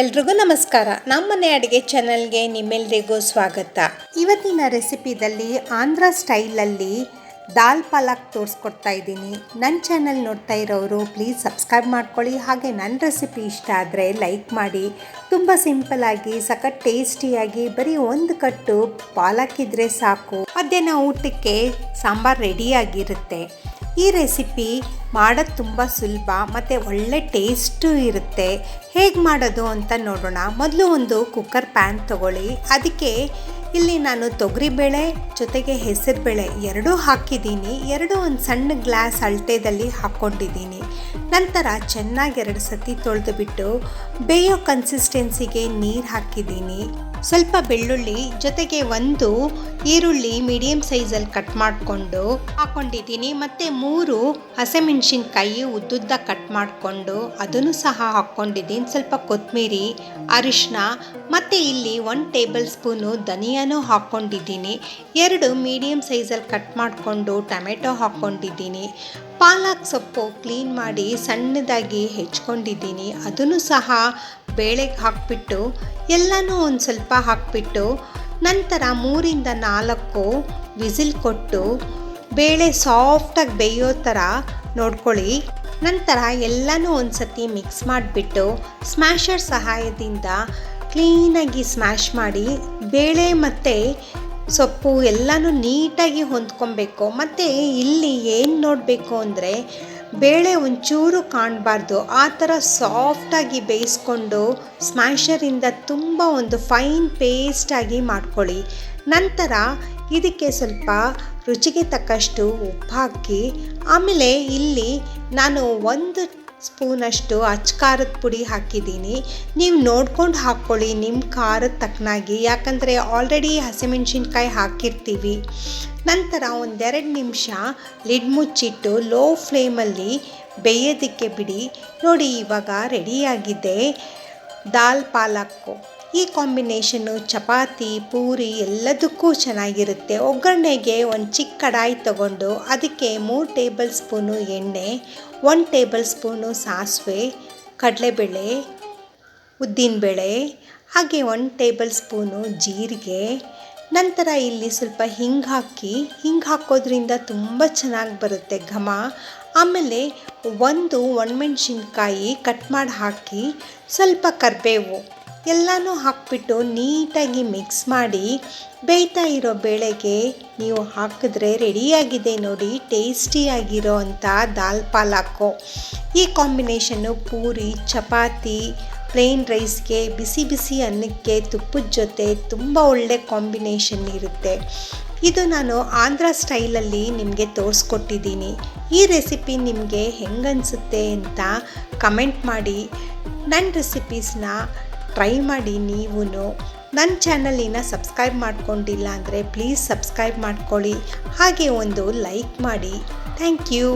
ಎಲ್ರಿಗೂ ನಮಸ್ಕಾರ. ನಮ್ಮನೆ ಅಡುಗೆ ಚಾನಲ್ಗೆ ನಿಮ್ಮೆಲ್ಲರಿಗೂ ಸ್ವಾಗತ. ಇವತ್ತಿನ ರೆಸಿಪಿದಲ್ಲಿ ಆಂಧ್ರ ಸ್ಟೈಲಲ್ಲಿ ದಾಲ್ ಪಾಲಕ್ ತೋರಿಸ್ಕೊಡ್ತಾ ಇದ್ದೀನಿ. ನನ್ನ ಚಾನಲ್ ನೋಡ್ತಾ ಇರೋರು ಪ್ಲೀಸ್ ಸಬ್ಸ್ಕ್ರೈಬ್ ಮಾಡ್ಕೊಳ್ಳಿ. ಹಾಗೆ ನನ್ನ ರೆಸಿಪಿ ಇಷ್ಟ ಆದರೆ ಲೈಕ್ ಮಾಡಿ. ತುಂಬ ಸಿಂಪಲ್ಲಾಗಿ ಸಖತ್ ಟೇಸ್ಟಿಯಾಗಿ ಬರೀ ಒಂದು ಕಟ್ಟು ಪಾಲಕ್ ಇದ್ದರೆ ಸಾಕು, ಮಧ್ಯಾಹ್ನ ಊಟಕ್ಕೆ ಸಾಂಬಾರು ರೆಡಿಯಾಗಿರುತ್ತೆ. ಈ ರೆಸಿಪಿ ಮಾಡೋದು ತುಂಬ ಸುಲಭ ಮತ್ತು ಒಳ್ಳೆ ಟೇಸ್ಟು ಇರುತ್ತೆ. ಹೇಗೆ ಮಾಡೋದು ಅಂತ ನೋಡೋಣ. ಮೊದಲು ಒಂದು ಕುಕ್ಕರ್ ಪ್ಯಾನ್ ತೊಗೊಳ್ಳಿ. ಅದಕ್ಕೆ ಇಲ್ಲಿ ನಾನು ತೊಗರಿಬೇಳೆ ಜೊತೆಗೆ ಹೆಸರುಬೇಳೆ ಎರಡೂ ಹಾಕಿದ್ದೀನಿ. ಎರಡು ಒಂದು ಸಣ್ಣ ಗ್ಲಾಸ್ ಅಳತೆಯಲ್ಲಿ ಹಾಕ್ಕೊಂಡಿದ್ದೀನಿ. ನಂತರ ಚೆನ್ನಾಗಿ 2 ಸತಿ ತೊಳೆದುಬಿಟ್ಟು ಬೇಯೋ ಕನ್ಸಿಸ್ಟೆನ್ಸಿಗೆ ನೀರು ಹಾಕಿದ್ದೀನಿ. ಸ್ವಲ್ಪ ಬೆಳ್ಳುಳ್ಳಿ ಜೊತೆಗೆ ಒಂದು ಈರುಳ್ಳಿ ಮೀಡಿಯಮ್ ಸೈಜಲ್ಲಿ ಕಟ್ ಮಾಡಿಕೊಂಡು ಹಾಕ್ಕೊಂಡಿದ್ದೀನಿ. ಮತ್ತು 3 ಹಸಿಮೆಣಸಿನ್ಕಾಯಿ ಉದ್ದುದ್ದ ಕಟ್ ಮಾಡಿಕೊಂಡು ಅದನ್ನು ಸಹ ಹಾಕ್ಕೊಂಡಿದ್ದೀನಿ. ಸ್ವಲ್ಪ ಕೊತ್ತಂಬರಿ, ಅರಿಶಿನ ಮತ್ತು ಇಲ್ಲಿ 1 ಟೇಬಲ್ ಸ್ಪೂನು ಧನಿಯಾನೂ ಹಾಕ್ಕೊಂಡಿದ್ದೀನಿ. 2 ಮೀಡಿಯಮ್ ಸೈಜಲ್ಲಿ ಕಟ್ ಮಾಡಿಕೊಂಡು ಟೊಮೆಟೊ ಹಾಕ್ಕೊಂಡಿದ್ದೀನಿ. ಪಾಲಕ್ ಸೊಪ್ಪು ಕ್ಲೀನ್ ಮಾಡಿ ಸಣ್ಣದಾಗಿ ಹೆಚ್ಕೊಂಡಿದ್ದೀನಿ. ಅದನ್ನು ಸಹ ಬೇಳೆಗೆ ಹಾಕಿಬಿಟ್ಟು ಎಲ್ಲನೂ ಒಂದು ಸ್ವಲ್ಪ ಹಾಕಿಬಿಟ್ಟು ನಂತರ 3ರಿಂದ 4 ವಿಸಿಲ್ ಕೊಟ್ಟು ಬೇಳೆ ಸಾಫ್ಟಾಗಿ ಬೇಯೋ ಥರ ನೋಡ್ಕೊಳ್ಳಿ. ನಂತರ ಎಲ್ಲನೂ ಒಂದು ಸತಿ ಮಿಕ್ಸ್ ಮಾಡಿಬಿಟ್ಟು ಸ್ಮ್ಯಾಶರ್ ಸಹಾಯದಿಂದ ಕ್ಲೀನಾಗಿ ಸ್ಮ್ಯಾಶ್ ಮಾಡಿ ಬೇಳೆ ಮತ್ತು ಸೊಪ್ಪು ಎಲ್ಲನೂ ನೀಟಾಗಿ ಹೊಂದ್ಕೊಬೇಕು. ಮತ್ತು ಇಲ್ಲಿ ಏನು ನೋಡಬೇಕು ಅಂದರೆ ಬೇಳೆ ಒಂಚೂರು ಕಾಣಬಾರ್ದು, ಆ ಥರ ಸಾಫ್ಟಾಗಿ ಬೇಯಿಸ್ಕೊಂಡು ಸ್ಮ್ಯಾಶರಿಂದ ತುಂಬ ಒಂದು ಫೈನ್ ಪೇಸ್ಟಾಗಿ ಮಾಡ್ಕೊಳ್ಳಿ. ನಂತರ ಇದಕ್ಕೆ ಸ್ವಲ್ಪ ರುಚಿಗೆ ತಕ್ಕಷ್ಟು ಉಪ್ಪು ಹಾಕಿ, ಆಮೇಲೆ ಇಲ್ಲಿ ನಾನು 1 ಸ್ಪೂನಷ್ಟು ಖಾರದ ಪುಡಿ ಹಾಕಿದ್ದೀನಿ. ನೀವು ನೋಡ್ಕೊಂಡು ಹಾಕ್ಕೊಳ್ಳಿ ನಿಮ್ಮ ಖಾರದ ತಕ್ಕನಾಗಿ, ಯಾಕಂದರೆ ಆಲ್ರೆಡಿ ಹಸಿಮೆಣ್ಸಿನ್ಕಾಯಿ ಹಾಕಿರ್ತೀವಿ. ನಂತರ 1-2 ನಿಮಿಷ ಲಿಡ್ ಮುಚ್ಚಿಟ್ಟು ಲೋ ಫ್ಲೇಮಲ್ಲಿ ಬೇಯೋದಕ್ಕೆ ಬಿಡಿ. ನೋಡಿ, ಇವಾಗ ರೆಡಿಯಾಗಿದೆ ದಾಲ್ ಪಾಲಕ್ಕು. ಈ ಕಾಂಬಿನೇಷನ್ನು ಚಪಾತಿ, ಪೂರಿ ಎಲ್ಲದಕ್ಕೂ ಚೆನ್ನಾಗಿರುತ್ತೆ. ಒಗ್ಗರಣೆಗೆ ಒಂದು ಚಿಕ್ಕ ಕಡಾಯಿ ತಗೊಂಡು ಅದಕ್ಕೆ 3 ಟೇಬಲ್ ಸ್ಪೂನು ಎಣ್ಣೆ, 1 ಟೇಬಲ್ ಸ್ಪೂನು ಸಾಸಿವೆ, ಕಡಲೆಬೇಳೆ, ಉದ್ದಿನಬೇಳೆ, ಹಾಗೆ 1 ಟೇಬಲ್ ಸ್ಪೂನು ಜೀರಿಗೆ. ನಂತರ ಇಲ್ಲಿ ಸ್ವಲ್ಪ ಹಿಂಗೆ ಹಾಕಿ, ಹಿಂಗೆ ಹಾಕೋದ್ರಿಂದ ತುಂಬ ಚೆನ್ನಾಗಿ ಬರುತ್ತೆ ಘಮ. ಆಮೇಲೆ 1 ಒಣಮೆಣ್ಸಿನ್ಕಾಯಿ ಕಟ್ ಮಾಡಿ ಹಾಕಿ, ಸ್ವಲ್ಪ ಕರಿಬೇವು ಎಲ್ಲನೂ ಹಾಕಿಬಿಟ್ಟು ನೀಟಾಗಿ ಮಿಕ್ಸ್ ಮಾಡಿ ಬೇಯ್ತಾ ಇರೋ ಬೇಳೆಗೆ ನೀವು ಹಾಕಿದ್ರೆ ರೆಡಿಯಾಗಿದೆ ನೋಡಿ ಟೇಸ್ಟಿಯಾಗಿರೋ ಅಂಥ ದಾಲ್ ಪಾಲಕ್ಕು. ಈ ಕಾಂಬಿನೇಷನ್ನು ಪೂರಿ, ಚಪಾತಿ, ಪ್ಲೇನ್ ರೈಸ್ಗೆ, ಬಿಸಿ ಬಿಸಿ ಅನ್ನಕ್ಕೆ, ತುಪ್ಪದ ಜೊತೆ ತುಂಬ ಒಳ್ಳೆ ಕಾಂಬಿನೇಷನ್ ಇರುತ್ತೆ. ಇದು ನಾನು ಆಂಧ್ರ ಸ್ಟೈಲಲ್ಲಿ ನಿಮಗೆ ತೋರಿಸ್ಕೊಟ್ಟಿದ್ದೀನಿ. ಈ ರೆಸಿಪಿ ನಿಮಗೆ ಹೆಂಗನ್ಸುತ್ತೆ ಅಂತ ಕಮೆಂಟ್ ಮಾಡಿ. ನನ್ನ ರೆಸಿಪೀಸ್ನ ಟ್ರೈ ಮಾಡಿ. ನೀವು ನನ್ನ ಚಾನಲಿನ ಸಬ್ಸ್ಕ್ರೈಬ್ ಮಾಡ್ಕೊಂಡಿಲ್ಲ ಅಂದರೆ ಪ್ಲೀಸ್ ಸಬ್ಸ್ಕ್ರೈಬ್ ಮಾಡ್ಕೊಳ್ಳಿ. ಹಾಗೆ ಒಂದು ಲೈಕ್ ಮಾಡಿ. Thank you.